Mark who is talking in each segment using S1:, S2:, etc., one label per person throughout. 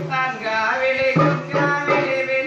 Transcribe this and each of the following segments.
S1: Angga, Willy,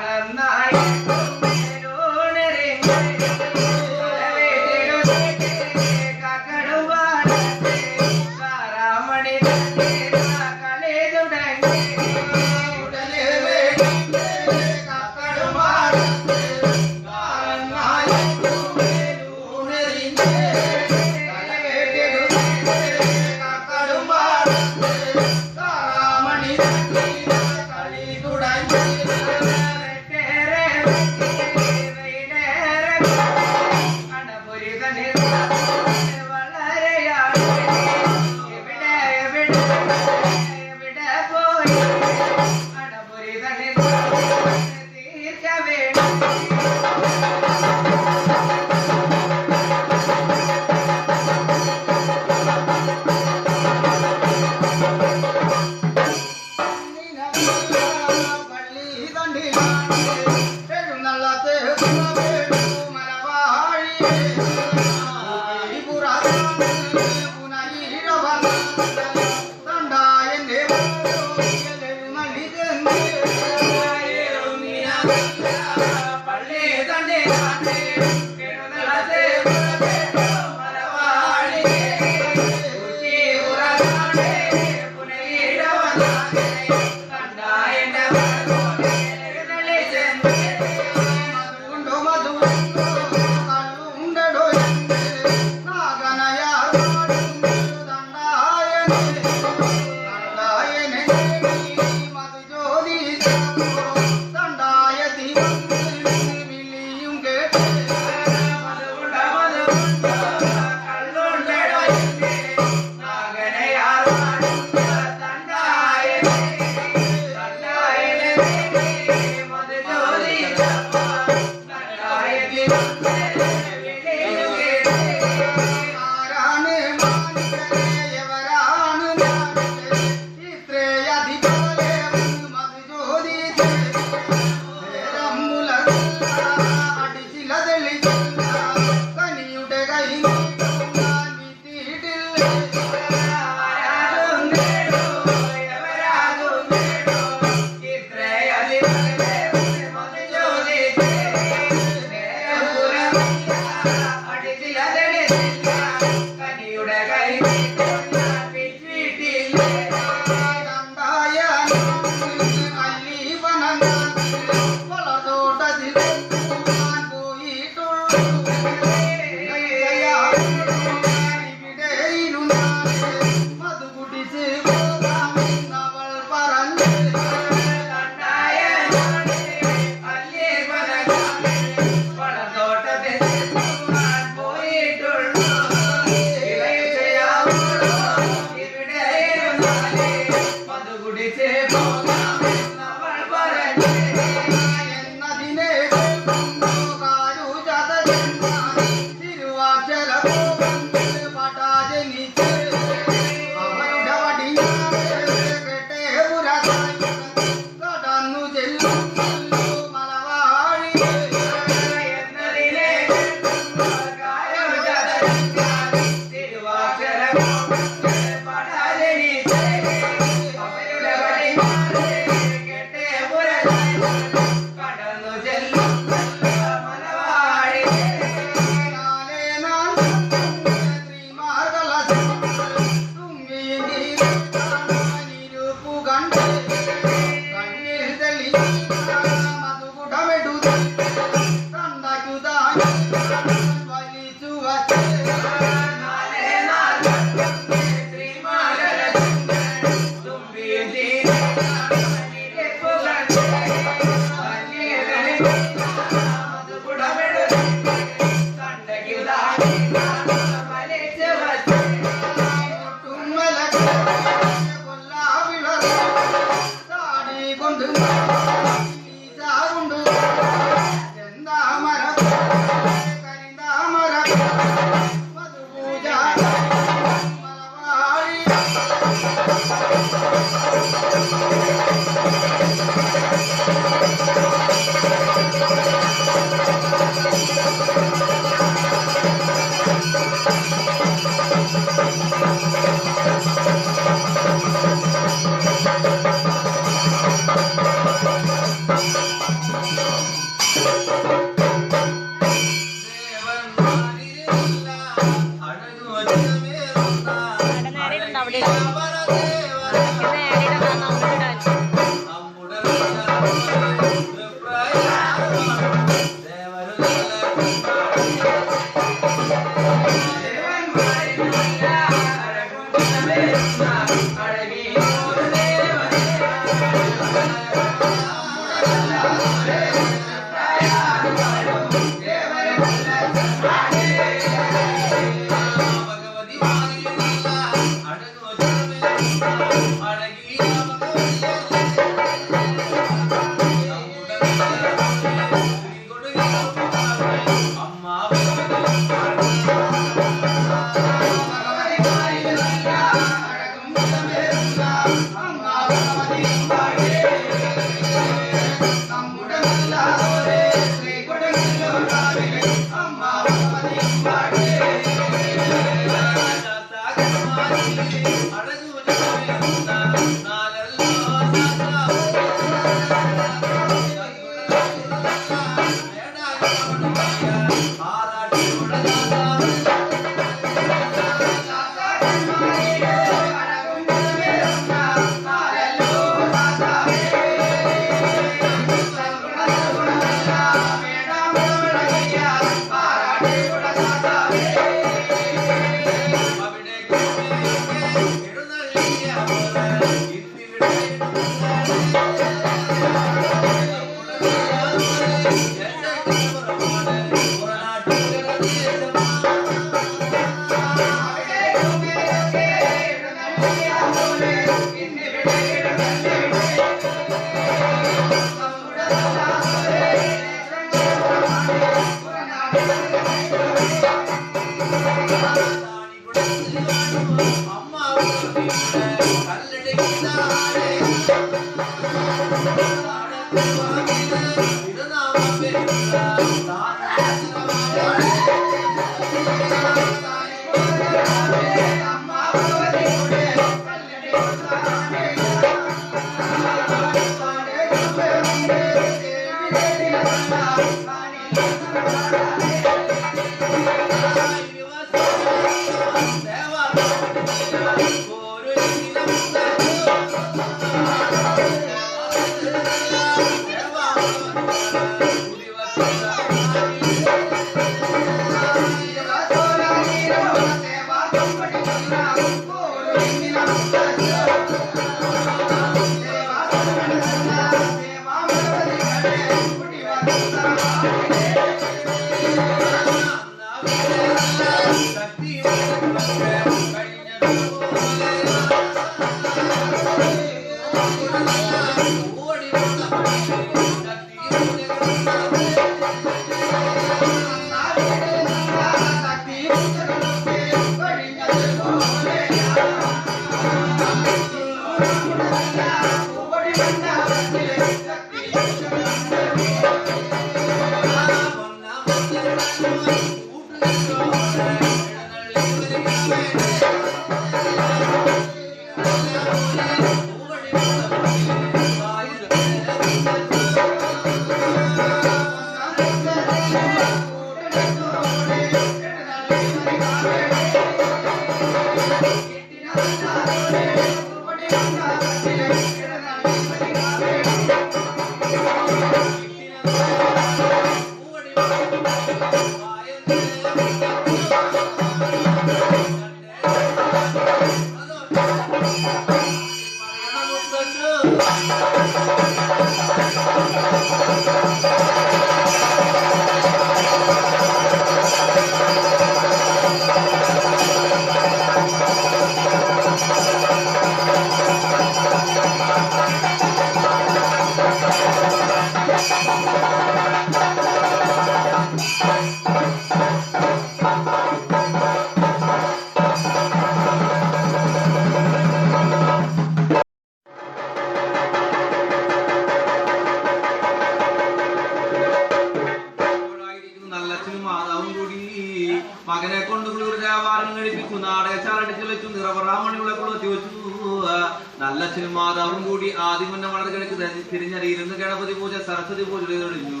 S1: നല്ലച്ഛനും മാതാവും കൂടി ആദ്യം തന്നെ വളരെ കിടക്ക് തിരിഞ്ഞറിയിരുന്ന് ഗണപതി പൂജ സരസ്വതി പൂജ കഴിഞ്ഞു.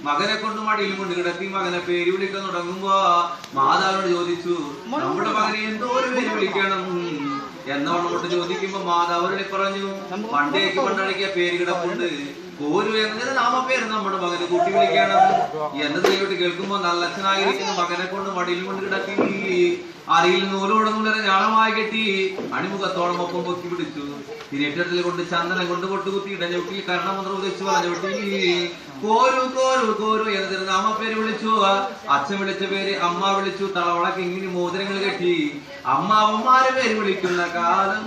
S1: മകനെ കൊണ്ട് മടിയിലും കൊണ്ട് കിടത്തി മകനെ പേര് വിളിക്കാൻ തുടങ്ങുമ്പോ മാതാവിനോട് ചോദിച്ചു, നമ്മുടെ മകനെ എന്തോ ഒരു പേര് വിളിക്കണം എന്നോട് കൊണ്ട് ചോദിക്കുമ്പോ മാതാവിനെ പറഞ്ഞു, പണ്ടേക്ക് പണ്ടടക്കിയ പേര് കിടപ്പുണ്ട്, കോരു എങ്ങനെ നാമപ്പേര് നമ്മുടെ മകന് കൂട്ടി വിളിക്കണം എന്ന് ദൈവട്ട് കേൾക്കുമ്പോ നല്ലച്ഛനായിരിക്കുന്ന മകനെ കൊണ്ട് മടിയിൽ കൊണ്ട് കിടത്തി അരിയിൽ നൂലോടെ നൂലരെ ഞാളമായി കെട്ടി അണിമുഖത്തോളം ഒപ്പം പൊക്കി പിടിച്ചു. തിരിയറ്റത്തിൽ കൊണ്ട് ചന്ദനം കൊണ്ട് പൊട്ടുകുത്തി ഇടഞ്ഞൊട്ടി കർണമന്ത്രം ഉദ്ദേശിച്ചു പറഞ്ഞൊട്ടി കോരു കോരു കോരു എന്നതിന് നാമപ്പേര് വിളിച്ചു. അച്ഛൻ വിളിച്ച പേര് അമ്മ വിളിച്ചു. തളവളക്ക് ഇങ്ങനെ മോതിരങ്ങൾ കെട്ടി അമ്മാവന്മാരെ പേര് വിളിക്കുന്ന കാലം.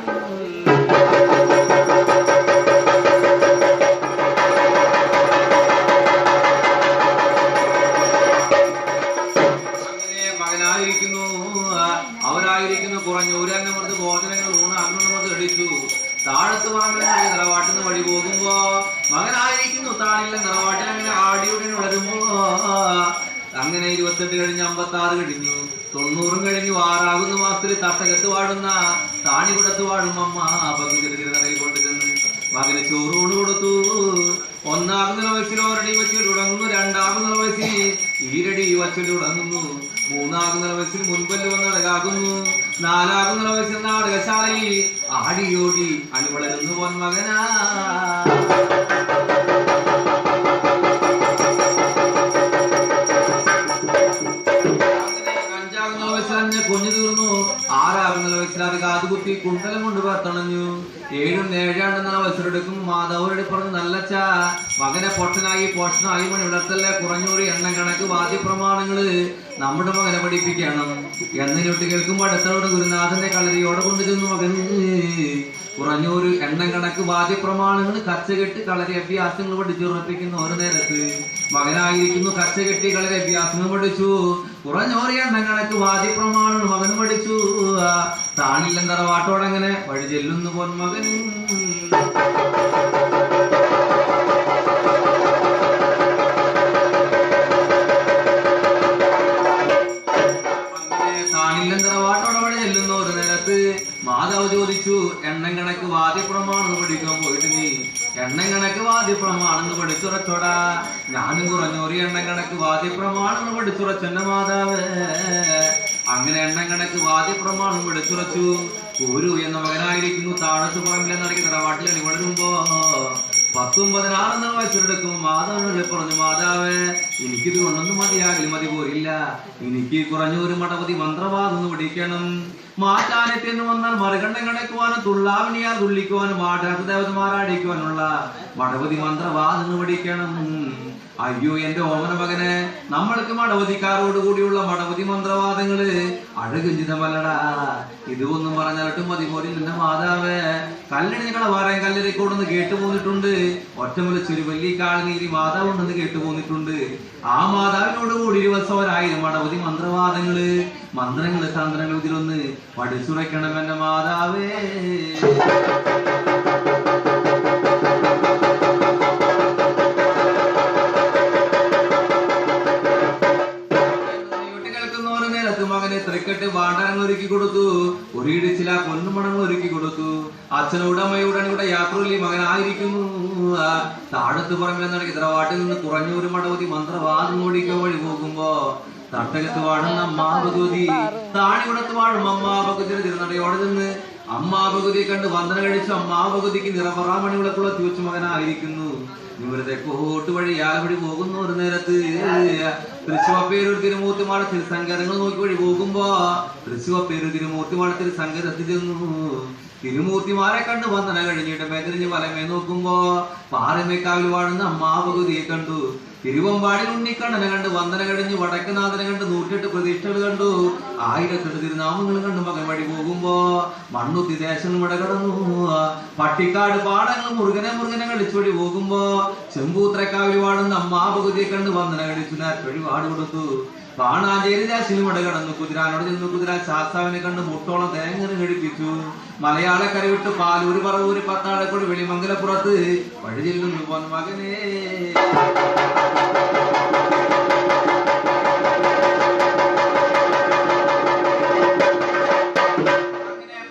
S1: അവരായിരിക്കുന്നു കുറഞ്ഞ ഒരന്നമർത്ത് ഭോജനങ്ങൾ ഊണ് അന്നമർത്ത് അടിച്ചു. താഴത്ത് പറമ്പിൽ തറവാട്ടിൽ 58 കഴിഞ്ഞ് 56 കഴിഞ്ഞു 90 കഴിഞ്ഞു 6 മാസത്തിൽ തട്ടകത്ത് വാടുന്ന താണികുടത്ത് വാടും അമ്മ പകുതിയിൽ കൊണ്ടുചെന്നു മകന് ചോറൂണ് കൊടുത്തു. 1 വയസ്സിൽ ഒരടി വച്ചിൽ തുടങ്ങുന്നു. 2 വയസ്സിൽ ഈരടി വച്ചിൽ തുടങ്ങുന്നു. 3 വയസ്സിൽ മുൻപല്ല് വന്ന് അടകാകുന്നു. 4 വയസ്സിൽ നാടകശാലയിൽ ആടിയോടി അണിവളരുന്നു പൊന്മകനാ. 5 വയസ്സിൽ കൊഞ്ഞു തീർന്നു. 6 വയസ്സിൽ അത് കാതുകുത്തി കുണ്ടലം കൊണ്ട് പറത്തണഞ്ഞു. 7 വയസ്സിലെടുക്കും മാധവരുടെ പറഞ്ഞു നല്ലച്ച മകനെ പൊട്ടനായി പോഷനായി മണി വിളർത്തല്ലേ കുറഞ്ഞൂടി എണ്ണം കണക്ക് വാദ്യപ്രമാണങ്ങള് നമ്മുടെ മകനെ പഠിപ്പിക്കണം എന്നിട്ട് കേൾക്കുമ്പോൾ അടുത്തോട് ഗുരുനാഥന്റെ കളരിയോടെ കൊണ്ടുചെന്നു മകന് കുറഞ്ഞൂര് എണ്ണം കണക്ക് വാദ്യപ്രമാണങ്ങൾ കച്ചകെട്ടി കളരി അഭ്യാസങ്ങൾ പഠിച്ചുറപ്പിക്കുന്ന ഒരു നേരത്ത് മകനായിരിക്കുന്നു. കച്ചകെട്ടി കളരി അഭ്യാസങ്ങൾ പഠിച്ചു. കുറഞ്ഞോറ് എണ്ണം കണക്ക് വാദ്യപ്രമാണങ്ങൾ മകന് പഠിച്ചു. താണില്ലം തറവാട്ടോടങ്ങനെ വഴി ചെല്ലുന്നു പൊന്മകൻ. താണില്ലം തറവാട്ടോടെ വഴി ചെല്ലുന്ന ഒരു നേരത്ത് മാതാവ് ചോദിച്ചു എണ്ണം കണക്ക് വാദ്യപ്രമാണെന്ന് പഠിക്കാൻ പോയിട്ട് നീ എണ്ണം കണക്ക് വാദ്യപ്രമാണെന്ന് പഠിച്ചുറച്ചോടാ. ഞാനും കുറഞ്ഞോറി എണ്ണം കണക്ക് വാദ്യപ്രമാണെന്ന് പഠിച്ചുറച്ചെന്നെ മാതാവ്. അങ്ങനെ എണ്ണം കണക്ക് വാദ്യപ്രമാണം പഠിച്ചുറച്ചു. ഒരു എന്ന മകനായിരിക്കുന്നു. താഴത്ത് പുറമില്ലെന്ന് നടക്കി തറവാട്ടിൽ അണി വളരുമ്പോ 16 വയസ്സിലെടുക്കും മാതാവിനോട് പറഞ്ഞു മാതാവ് എനിക്കിത് കൊണ്ടൊന്നും മതിയാകില്ല, മതി പോരില്ല, എനിക്ക് കുറഞ്ഞൊരു മടവധി മന്ത്രവാദം പഠിക്കണം. മാറ്റാനെത്തിയെന്ന് വന്നാൽ മറുകണ്ഠം കിടക്കുവാനും തുള്ളാവിനിയാർ തുള്ളിക്കുവാനും ആടാത്ത ദേവതമാരാടിക്കുവാനുള്ള മടവധി മന്ത്രവാദം പഠിക്കണം. അയ്യോ എന്റെ ഓമന മകനെ, നമ്മൾക്ക് മടവധിക്കാരോട് കൂടിയുള്ള മടവധി മന്ത്രവാദങ്ങള് അഴകുഞ്ചിതമല്ലടാ. ഇതൊന്നും പറഞ്ഞാലട്ടും മതി പോരില്ല മാതാവ്. കല്ലണികളെ പറയാൻ കല്ലരിക്കോടെന്ന് കേട്ടു പോന്നിട്ടുണ്ട്. ഒറ്റമുലച്ചൊരു വലിയ കാളിനീരി മാതാവ് ഉണ്ടെന്ന് കേട്ടു പോന്നിട്ടുണ്ട്. ആ മാതാവിനോട് കൂടി 20,000 മടവധി മന്ത്രവാദങ്ങള് മന്ത്രങ്ങള് തന്ത്രങ്ങൾ ഇതിലൊന്ന് പഠിച്ചുറയ്ക്കണം എന്റെ മാതാവേ. മകനെ തൃക്കെട്ട് വാണ്ടാനങ്ങൾ ഒരുക്കി കൊടുത്തു. ഒരിടിച്ചില പൊന്നുമണങ്ങൾ ഒരുക്കി കൊടുത്തു. അച്ഛനോട് അമ്മയോടാണ് ഇവിടെ യാത്രയിൽ മകനായിരിക്കുന്നു. താഴത്ത് പറമ്പിൽ നടക്കി തറവാട്ടിൽ നിന്ന് കുറഞ്ഞൊരു മടവധി മന്ത്രവാദം ഓടിക്കാൻ വഴി പോകുമ്പോ തട്ടകത്ത് വാഴുന്ന അമ്മാ ഭഗവതി താണികുടത്ത് വാഴും അമ്മാ ഭഗവതിയുടെ തിരുനടയോടെ നിന്ന് അമ്മാ ഭഗവതിയെ കണ്ട് വന്ദന കഴിച്ചു. അമ്മാ ഭഗവതിക്ക് നിറപറാമണി വിളക്കുള്ള തീവച്ചു മകനായിരിക്കുന്നു. ഇവരുടെ കോട്ട് വഴി യാലവഴി പോകുന്ന ഒരു നേരത്ത് തൃശ്ശൂപ്പേരൂർ തിരുമൂർത്തിമാടത്തിൽ സങ്കേതങ്ങൾ നോക്കി വഴി പോകുമ്പോ തൃശ്ശൂപ്പേരൂർ തിരുമൂർത്തിമാടത്തിൽ സങ്കേതത്തിൽ ചെന്നു. തിരുമൂർത്തിമാരെ കണ്ട് വന്ദന കഴിഞ്ഞിട്ട് മേതിരിഞ്ഞ് വലമേ നോക്കുമ്പോ പാറമേക്കാവിൽ വാഴുന്ന അമ്മാ ഭഗവതിയെ കണ്ടു. തിരുവമ്പാടിൽ ഉണ്ണിക്കണ്ണനെ കണ്ട് വന്ദന കഴിഞ്ഞ് വടക്കനാഥനെ കണ്ട് 108 പ്രതിഷ്ഠകൾ കണ്ടു. 1008 തിരുനാമങ്ങൾ കണ്ടു മകൻ വഴി പോകുമ്പോ മണ്ണുത്തി ദേശം ഇവിടെ കടന്നു. പട്ടിക്കാട് പാടങ്ങൾ മുരുകനെ കളിച്ചു വഴി പോകുമ്പോ ചെമ്പൂത്രക്കാവിൽ വാടുന്ന അമ്മാ ഭഗവതിയെ കണ്ട് വന്ദന കഴിച്ചു നേർവഴി വാട് കൊടുത്തു. പാണാഞ്ചേരി ദേശിലും ഇവിടെ കടന്നു. കുതിരാനോട് ചെന്നു കുതിരാൻ ശാസ്താവിനെ കണ്ട് മുട്ടോളം തേങ്ങ ഘടിപ്പിച്ചു. മലയാളക്കര വിട്ട് പാലൂര് പറവൂര് പത്താഴക്കോട് വെളിമംഗലപ്പുറത്ത് വഴി ചെല്ലുന്നു പൊന്മകനേ.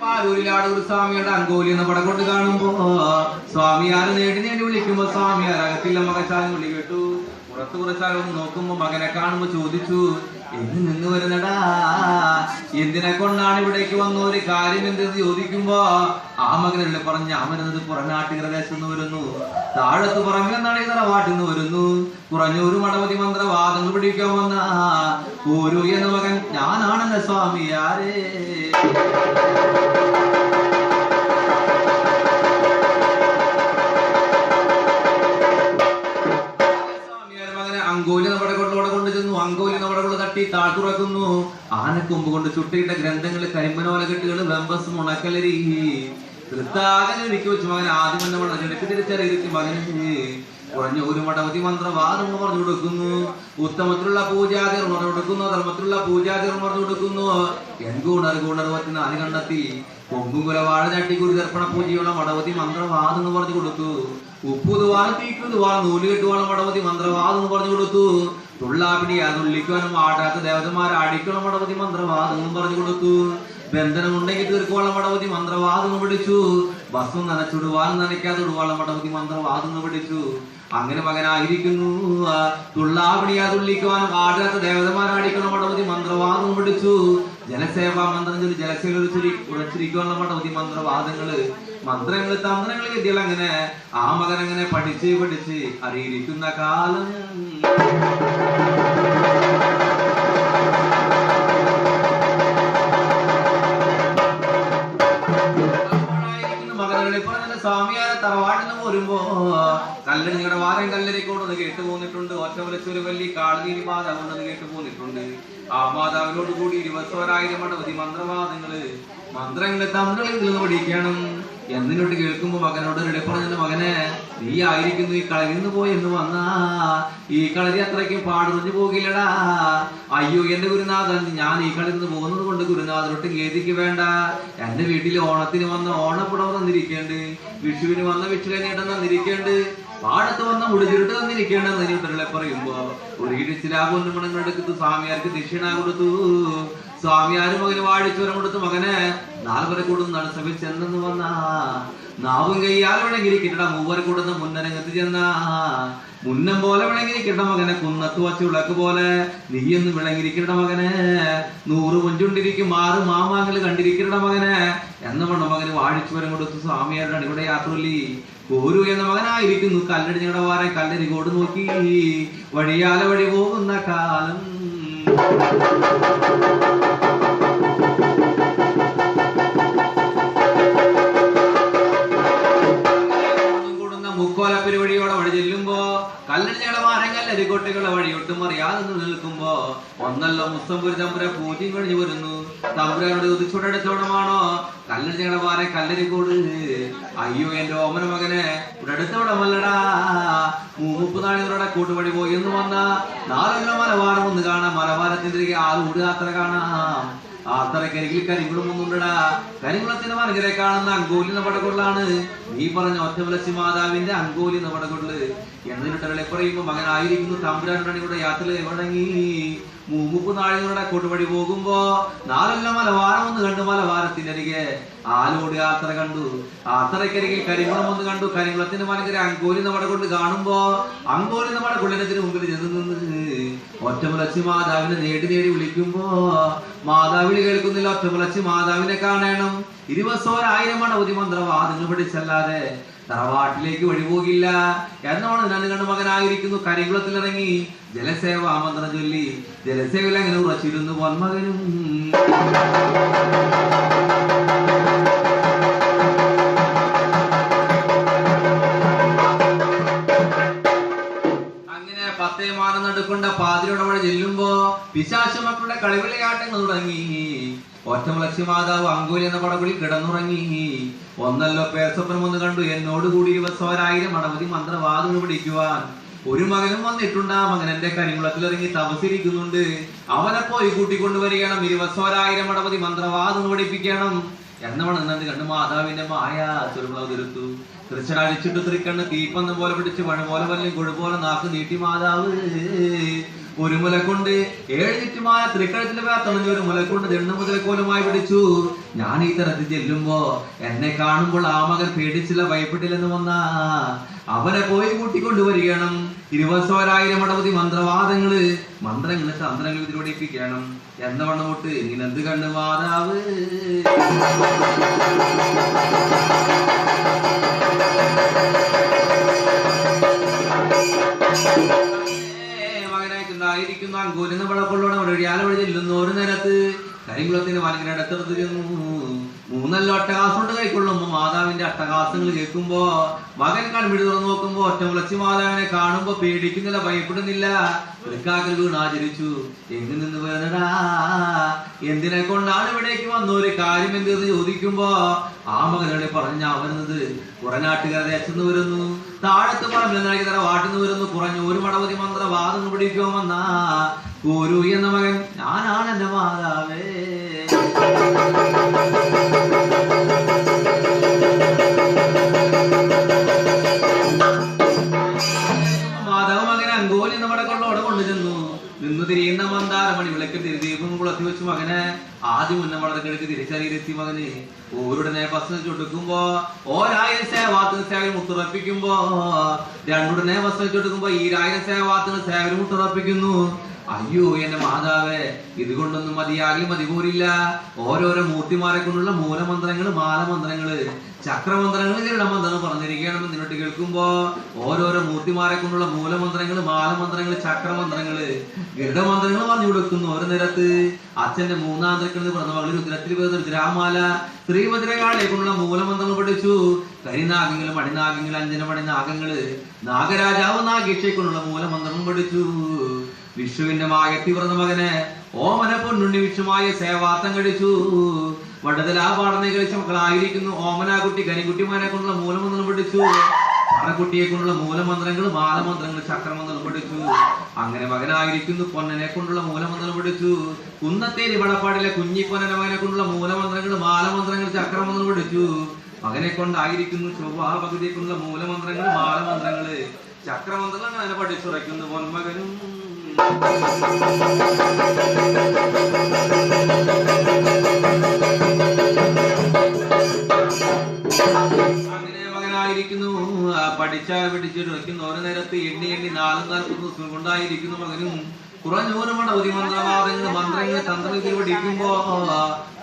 S1: പാലൂരിലാടൂർ സ്വാമിയുടെ അങ്കോലി എന്ന പടം കൊണ്ട് കാണുമ്പോ സ്വാമിയാരെ നേടി വിളിക്കുമ്പോ സ്വാമിയാരകത്തില്ല മകച്ചാലും വിളി കേട്ടു. പുറത്ത് കുറച്ചാലൊന്ന് നോക്കുമ്പോ മകനെ കാണുമ്പോ ചോദിച്ചു എന്ന് നിന്ന് വരുന്നടാ, എന്തിനെ കൊണ്ടാണ് ഇവിടേക്ക് വന്ന ഒരു കാര്യം എന്തെന്ന് ചോദിക്കുമ്പോ ആ മകനല്ലേ പറഞ്ഞു ഞാൻ വരുന്നത് പുറനാട്ടികര ദേശത്ത് നിന്ന് വരുന്നു. താഴത്ത് പുറമെന്നാണ് ഈ തറവാട്ടിൽ നിന്ന് വരുന്നു. കുറഞ്ഞൊരു മടവധി മന്ത്രവാദങ്ങൾ പിടിക്കാൻ വന്ന ഒരു എന്ന മകൻ ഞാനാണെന്ന സ്വാമിയാരേ. അങ്കോലി നമ്മുടെ കൊണ്ടോടെ കൊണ്ട് ചെന്നു. അങ്കോലി നമ്മുടെ കൊണ്ട് തട്ടി താഴ്ത്തുറക്കുന്നു. ആനക്കൊമ്പ് കൊണ്ട് ചുട്ടിയിട്ട ഗ്രന്ഥങ്ങള് കരിമ്പനോലകെട്ടുകള് വെമ്പസ് മുണക്കലരി വൃത്താകനെ ഒരുക്കി വെച്ചു. മകൻ ആദ്യം തന്നെ വളരെ ചെടുക്ക് തിരിച്ചറിയിരിക്കും. മകന് കുറഞ്ഞ ഒരു മടവധി മന്ത്രവാദം പറഞ്ഞു കൊടുക്കുന്നു. ഉത്തമത്തിലുള്ള പൂജാതിർ പറഞ്ഞു കൊടുക്കുന്നു. ധർമ്മത്തിലുള്ള പൂജാതിർ പറഞ്ഞു കൊടുക്കുന്നു. ഗുണർവത്തിനാല് കണ്ടെത്തി കൊമ്പും കുലവാഴ ചട്ടി കുരു ദർപ്പണ പൂജയുള്ള മടവധി മന്ത്രവാദം എന്ന് പറഞ്ഞു കൊടുത്തു. ഉപ്പുതുവാണ് തീക്കുതുവാണ് നൂല് കെട്ടുവാണ് മടവധി മന്ത്രവാദം എന്ന് പറഞ്ഞു കൊടുത്തു. തുള്ളാപിടി അതുള്ളിക്കുവാനും ആടാത്ത ദേവതമാരെ അടിക്കണം മടപതി മന്ത്രവാദം പറഞ്ഞു കൊടുത്തു. ബന്ധനമുണ്ടെങ്കിൽ തീർക്കുവാളം മടപതി മന്ത്രവാദം പിടിച്ചു. വസ്ത്രം നനച്ചുടുവാനും നനയ്ക്കാതെ ഉടുവാളം മടപതി മന്ത്രവാദം പിടിച്ചു. അങ്ങനെ മകനായിരിക്കുന്നു. തുള്ളാപിടിയാ തുള്ളിക്കുവാനും ആടാത്ത ദേവതമാരടിക്കണം മടപതി മന്ത്രവാദം പിടിച്ചു. ജലസേവാ മന്ത്രം ചൊല്ലി ജലസേന ഉറച്ചിരിക്കുവാനുള്ള മടപതി മന്ത്രവാദങ്ങള് മന്ത്രങ്ങള് തന്ത്രങ്ങള് വിദ്യകൾ അങ്ങനെ ആ മകൻ അങ്ങനെ പഠിച്ച് അറിയിരിക്കുന്ന കാലം മകനുകളെ പറഞ്ഞ സ്വാമിയാരെ തറവാട്ടിൽ നിന്ന് പോരുമ്പോ കല്ലടിഞ്ഞയുടെ വാരം കല്ലരിക്കോടെന്ന് കേട്ടു പോന്നിട്ടുണ്ട്. ഒറ്റ വിളിച്ചൊരു വലിയ കാളനീരി മാതാവുണ്ടെന്ന് കേട്ടു പോന്നിട്ടുണ്ട്. ആ മാതാവിനോട് കൂടി 20,000 മടവധി മന്ത്രവാദങ്ങള് മന്ത്രങ്ങള് തന്ത്രങ്ങളിൽ നിന്ന് പഠിക്കണം എന്നിനോട്ട് കേൾക്കുമ്പോ മകനോട് റെഡി പറഞ്ഞ മകനെ നീ ആയിരിക്കുന്നു ഈ കളരിന്ന് പോയെന്ന് വന്നാ ഈ കളരി അത്രയ്ക്കും പാടുറിഞ്ഞു പോകില്ലടാ. അയ്യോ എന്റെ ഗുരുനാഥൻ, ഞാൻ ഈ കളരിന്ന് പോകുന്നത് കൊണ്ട് ഗുരുനാഥനൊട്ടും ഖേദിക്ക് വേണ്ട. എന്റെ വീട്ടിൽ ഓണത്തിന് വന്ന ഓണപ്പുടവ തന്നിരിക്കേണ്ട, വിഷുവിന് വന്ന വിഷുവിനേട്ടം തന്നിരിക്കേണ്ട, പാടത്ത് വന്ന മുടിചുരുട്ട് തന്നിരിക്കേണ്ടെന്ന് നീട്ടകളെ പറയുമ്പോ ഒരു ഇടിച്ചിലാകൊന്നു മണങ്ങളെടുത്ത് സ്വാമിയാർക്ക് ദക്ഷിണ കൊടുത്തു. സ്വാമിയാര് മകന് വാഴിച്ചോരം കൊടുത്തു. മകനെ 4 കൂടുന്ന നടുസഭയിൽ ചെന്നെന്ന് വന്നാ നാവും കയ്യാൽ വിളങ്ങിരിക്കട്ട 3 കൂടുന്ന മുന്നരങ്ങത്ത് ചെന്ന മുന്നം പോലെ വിളങ്ങിരിക്കട്ട മകനെ, കുന്നത്ത് വച്ച് വിളക്ക് പോലെ നീയെന്ന് വിളങ്ങിരിക്കട്ട മകനെ, 100 കൊഞ്ചുണ്ടിരിക്കും 6 മാമാങ്ങൾ കണ്ടിരിക്കട്ട മകനെ എന്ന വണ്ണ മകന് വാഴിച്ചോരം കൊടുത്തു. സ്വാമിയാരുടെ അടിപൊളി യാത്രല്ലി കോരു എന്ന മകനായിരിക്കുന്നു. കല്ലടിഞ്ഞയുടെ വാരം കല്ലരി കോട് നോക്കി വഴിയാല വഴി പോകുന്ന കാലം മുക്കോല പരിപാടിയോടെ വഴി ചെല്ലുമ്പോ കല്ലടിഞ്ഞയുടെ വാരം കല്ലരിക്കോട്ടകളുടെ വഴി ഒട്ടും അറിയാതെ നിൽക്കുമ്പോ ഒന്നല്ലോ മുസ്തംപുരി തമ്പുര പൂജ്യം കഴിഞ്ഞു വരുന്നു. തമ്പുരാനോട് ഉദിച്ചോടടുത്തോടമാണോ കല്ലടിഞ്ഞയുടെ വാരം കല്ലരിക്കോട്? അയ്യോ എന്റെ ഓമന മകനെ, ഇവിടെ അടുത്തോടമല്ലടാ. 30 നാളികളുടെ കൂട്ടുപടി പോയി എന്ന് വന്ന 4 മലവാരം ഒന്ന് കാണാം. മലവാരത്തിന്റെ 6 യാത്ര കാണാം. ആത്തറക്കരികിൽ കരികുളം ഒന്നുണ്ടടാ. കരികുളത്തിന്റെ മനകരെ കാണുന്ന അങ്കോലി എന്ന പടകൊള്ളാണ് നീ പറഞ്ഞ ഒറ്റവലസി മാതാവിന്റെ അങ്കോലി എന്ന പടകൊള്ള് എന്നിട്ടകളെ പറയുമ്പോ മകനായിരിക്കുന്നു. തമ്പുരാനുടനെ കൂടെ യാത്രയിൽ വഴങ്ങി 30 നാളികളുടെ കൂട്ടുപടി പോകുമ്പോ 4 മലവാരം ഒന്ന് കണ്ടു. മലവാരത്തിന്റെ അരികെ ആലോട് യാത്ര കണ്ടു. ആത്തറക്കരികിൽ കരികുളം ഒന്ന് കണ്ടു. കരികുളത്തിന്റെ മനകരെ അങ്കോലി എന്ന പടകൊണ്ട് കാണുമ്പോ അങ്കോലി എന്ന പടകൊള്ളിനത്തിന് മുമ്പിൽ ചെന്ന് നിന്ന് ഒറ്റമുലച്ചി മാതാവിനെ നേടി വിളിക്കുമ്പോ മാതാവിളി കേൾക്കുന്നില്ല. ഒറ്റമുലച്ചി മാതാവിനെ കാണണം. 20,000 മടവധി മന്ത്രവാദങ്ങൾ പഠിച്ചല്ലാതെ തറവാട്ടിലേക്ക് വഴിപോകില്ല എന്നോണം ഞാൻ കണ്ട് മകനായിരിക്കുന്നു. കരികുളത്തിലിറങ്ങി ജലസേവാ മന്ത്രം ചൊല്ലി ജലസേവയിൽ അങ്ങനെ ഉറച്ചിരുന്നു പൊന്മകനും. അങ്ങനെ 10 മാനം നടുക്കൊണ്ട പാതിരിയുടെ വഴി ചെല്ലുമ്പോ പിശാച മക്കളുടെ കളിവിളയാട്ടങ്ങൾ തുടങ്ങി. ഒറ്റമുലച്ചി മാതാവ് അങ്കോലി എന്ന പടകുളിൽ കിടന്നുറങ്ങി. ഒന്നല്ലോ പേർസപ്പനം ഒന്ന് കണ്ടു. എന്നോട് കൂടി 20,000 മടവധി മന്ത്രവാദങ്ങൾ പിടിക്കുവാൻ ഒരു മകനും വന്നിട്ടുണ്ട്. ആ മകൻ എന്റെ കരികുളത്തിലിറങ്ങി തപസിരിക്കുന്നുണ്ട്. അവനെ പോയി കൂട്ടിക്കൊണ്ടുവരികണം. 20,000 മടവധി മന്ത്രവാദങ്ങൾ പഠിപ്പിക്കണം എന്നവണ് എന്നത് കണ്ട് മാതാവിന്റെ മായ ചെറുപ്ലവതിരുത്തു. തൃശ്ശടിച്ചിട്ട് തൃക്കണ്ണ് തീപ്പന്ന പോലെ പിടിച്ച് മഴ പോലെ വല്ലും കൊഴുപോലെ നാക്ക് നീട്ടി മാതാവ് ഒരു മുല കൊണ്ട് 7 ചുറ്റുമായ തൃക്കഴത്തിന്റെ പേർത്തണഞ്ഞ് ഒരു മുല കൊണ്ട് 2 മുതലക്കോലുമായി പിടിച്ചു. ഞാൻ ഈ തരത്തിൽ ചെല്ലുമ്പോ എന്നെ കാണുമ്പോൾ ആ മകൻ പേടിച്ചില്ല, ഭയപ്പെട്ടില്ലെന്ന് വന്നാ അവനെ പോയി കൂട്ടിക്കൊണ്ടുവരികണം. 20,000 മടവധി മന്ത്രവാദങ്ങള് മന്ത്രങ്ങള് തന്ത്രങ്ങൾ ഇതിലൂടിപ്പിക്കണം എന്ന വണ്ണമോട്ട് ഇങ്ങനെ എന്ത് കണ്ട് മാതാവ് മകനായിട്ടുണ്ടായിരിക്കുന്നു. അങ്കോലിന്ന് പടക്കൊള്ളോടെ വഴിയാല വഴി ചെല്ലുന്നു. ഒരു നേരത്ത് കരികുളത്തിന് ഭയങ്കര അടുത്തടുത്ത് ചെന്നു. 3 അട്ടഹാസം കൊണ്ട് കൈക്കൊള്ളുമ്പോ മാതാവിന്റെ അട്ടഹാസങ്ങൾ കേൾക്കുമ്പോ മകൻ കൺപിടി തുറന്നു നോക്കുമ്പോ ഒറ്റമുലച്ചി മാതാവിനെ കാണുമ്പോ പേടിക്കുന്നില്ല, ഭയപ്പെടുന്നില്ല. തൃക്കാക്കൽ വീണ് ആചരിച്ചു. എങ്ങു നിന്ന് വരുന്നടാ, എന്തിനെ കൊണ്ടാണ് ഇവിടേക്ക് വന്ന ഒരു കാര്യം എന്തെന്ന് ചോദിക്കുമ്പോ ആ മകനോട് പറഞ്ഞ വരുന്നത് കുറനാട്ടുകാർ ദേശത്ത് വരുന്നു, താഴത്ത് പറമ്പിൽ തറ വാട്ടിന്ന് വരുന്നു, കുറഞ്ഞ 1 മടവധി മന്ത്രവാദം പിടിക്കുവാൻ വന്ന കോരു എന്ന മകൻ ഞാനാണ് എന്റെ മാതാവേ. മാതാവ് മകനെ അങ്കോലി എന്ന പടക്കൊള്ളോടെ കൊണ്ടുചെന്നു. ആദ്യം മുന്നേ വളരെ കിഴക്ക് തിരിച്ചറിയിലെത്തി മകന്. ഓരുടനെ വസ്ത്രം ചൊടുക്കുമ്പോ 1000 സേവാത്തിന് സേവനം മുത്തുറപ്പിക്കുമ്പോ, രണ്ടുടനെ വസ്ത്രം ചൊടുക്കുമ്പോ 1000 സേവാത്തിന് സേവനം മുത്തുറപ്പിക്കുന്നു. അയ്യോ എന്റെ മാതാവേ, ഇതുകൊണ്ടൊന്നും മതി പോരില്ല. ഓരോരോ മൂർത്തിമാരെ കൊണ്ടുള്ള മൂലമന്ത്രങ്ങള്, മാലമന്ത്രങ്ങള്, ചക്രമന്ത്രങ്ങള്, ഗരുഡമന്ത്രങ്ങൾ പറഞ്ഞിരിക്കണമെന്ന് നിന്നോട്ട് കേൾക്കുമ്പോ, ഓരോരോ മൂർത്തിമാരെ കൊണ്ടുള്ള മൂലമന്ത്രങ്ങള്, മാലമന്ത്രങ്ങള്, ചക്രമന്ത്രങ്ങള്, ഗരുഡമന്ത്രങ്ങൾ പറഞ്ഞു കൊടുക്കുന്നു. ഓരോ നേരത്ത് അച്ഛന്റെ 3ാം തൃക്കണിൽ പറഞ്ഞ മകള് രുദ്രത്തിൽ രുദ്രാമാല, ശ്രീഭദ്രകാളെ കൊണ്ടുള്ള മൂലമന്ത്രങ്ങൾ പഠിച്ചു. കരിനാഗങ്ങള്, മണിനാഗങ്ങള്, അഞ്ജനമണിനാഗങ്ങള്, നാഗരാജാവ് നാഗേക്ഷയെ കൊണ്ടുള്ള മൂലമന്ത്രങ്ങൾ പഠിച്ചു. വിഷുവിന്റെ മായത്തി വ്രത മകന് ഓമന പൊന്നുണ്ണി വിഷുമായ സേവാത്തം കഴിച്ചു. വടതലാ പാടനെ കഴിച്ച മക്കളായിരിക്കുന്നു ഓമനാകുട്ടി കരിക്കുട്ടിമാരെ കൊണ്ടുള്ള മൂലമന്ത്രങ്ങൾ പഠിച്ചു. പറക്കുട്ടിയെ കൊണ്ടുള്ള മൂലമന്ത്രങ്ങൾ, മാലമന്ത്രങ്ങൾ, ചക്രമന്ത്രങ്ങൾ പഠിച്ചു. അങ്ങനെ മകനായിരിക്കുന്നു പൊന്നനെ കൊണ്ടുള്ള മൂലമന്ത്രങ്ങൾ പഠിച്ചു. കുന്നത്തേരി വടപ്പാടിലെ കുഞ്ഞിപ്പൊന്നനെ മകനെ കൊണ്ടുള്ള മൂലമന്ത്രങ്ങൾ, മാലമന്ത്രങ്ങൾ, ചക്രമന്ത്രങ്ങൾ പഠിച്ചു. മകനെ കൊണ്ടായിരിക്കുന്നു ചൊവ്വാ പകുതിയെ കൊണ്ടുള്ള മൂലമന്ത്രങ്ങൾ, മാലമന്ത്രങ്ങള്, ചക്രമന്ത്രങ്ങൾ അങ്ങനെ പഠിച്ചുറയ്ക്കുന്നു പൊന്മകനും. അങ്ങനെ മകനായിരിക്കുന്നു പഠിച്ചാൽ പിടിച്ചിട്ട് വയ്ക്കുന്നു. ഓരോ നേരത്ത് എണ്ണി 40 ദിവസം കൊണ്ടായിരിക്കുന്നു മകനും. കുറഞ്ഞൂരമാണ് മന്ത്രവാദങ്ങൾ, മന്ത്രങ്ങൾ, തന്ത്രങ്ങൾ പഠിക്കുമ്പോ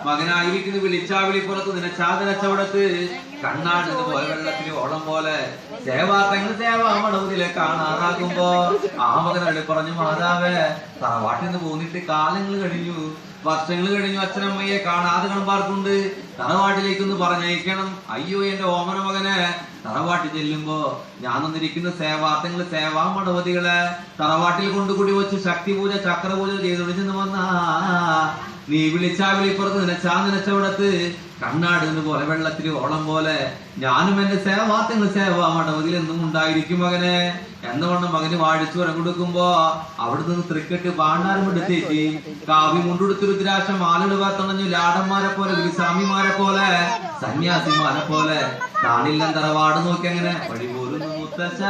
S1: മകനായിരിക്കുന്നു വിളിച്ചാ വിളിപ്പുറത്ത് നിനച്ചാതനച്ചവിടത്ത് കണ്ണാടുന്ന പോലെ വെള്ളത്തിൽ ഓളം പോലെ സേവാത്തങ്ങൾ സേവാമടവിലെ കാണാതാകുമ്പോ ആ മകനോട് പറഞ്ഞു, മാതാവേ തറവാട്ടിൽ നിന്ന് പോന്നിട്ട് കാലങ്ങൾ കഴിഞ്ഞു, വർഷങ്ങൾ കഴിഞ്ഞു, അച്ഛനമ്മയെ കാണാതെ കണമ്പാർക്കുണ്ട്, തറവാട്ടിലേക്കൊന്ന് പറഞ്ഞയക്കണം. അയ്യോ എന്റെ ഓമന മകനെ, തറവാട്ടിൽ ചെല്ലുമ്പോ ഞാൻ വന്നിരിക്കുന്ന സേവാത്തങ്ങള്, സേവാമടവതികളെ തറവാട്ടിൽ കൊണ്ടുകൂടി വെച്ച് ശക്തി പൂജ, ചക്രപൂജ ചെയ്തൊടിച്ചെന്ന് വന്നാ നീ വിളിച്ചാ വിളിപ്പുറത്ത് നിനച്ചവിടത്ത് കണ്ണാടുന്ന പോലെ വെള്ളത്തിൽ ഓളം പോലെ ഞാനും എന്റെ സേവാത്തങ്ങൾ സേവാമടവതിൽ എന്നും ഉണ്ടായിരിക്കും മകനെ. എന്നവണ്ണം മകന് വാഴിച്ചു വരം കൊടുക്കുമ്പോ അവിടെ നിന്ന് തൃക്കെട്ട് പാണ്ടാരും എടുത്തേറ്റി കാവ്യ മുണ്ടെടുത്ത് രുദ്രാക്ഷം മാലിടുവാത്തണഞ്ഞു ലാടന്മാരെ പോലെ, ഗുരുസ്വാമിമാരെ പോലെ, സന്യാസിമാരെ പോലെ കാണില്ല തറവാട് നോക്കി അങ്ങനെ വഴി പോലും മുത്തച്ഛ.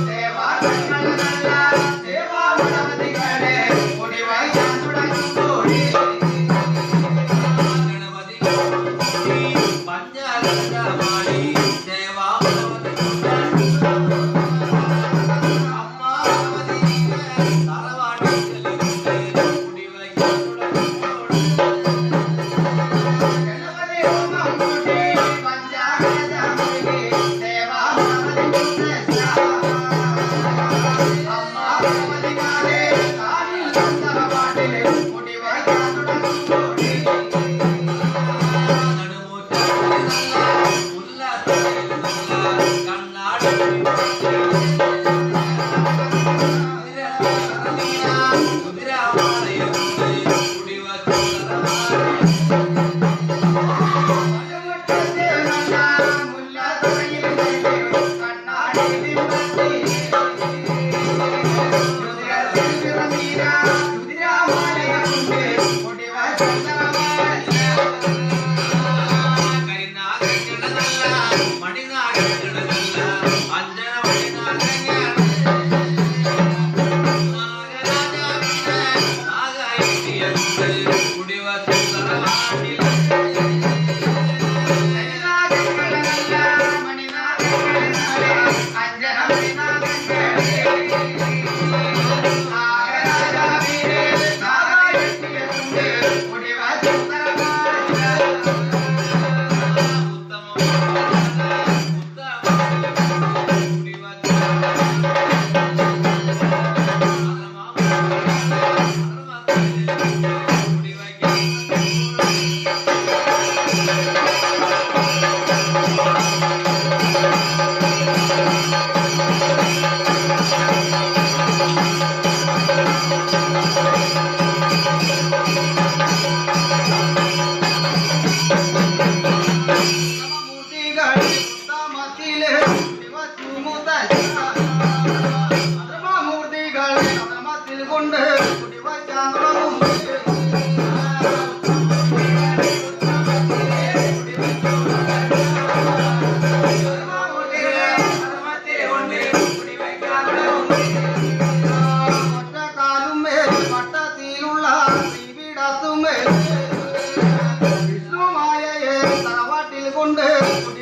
S2: Deva Hey!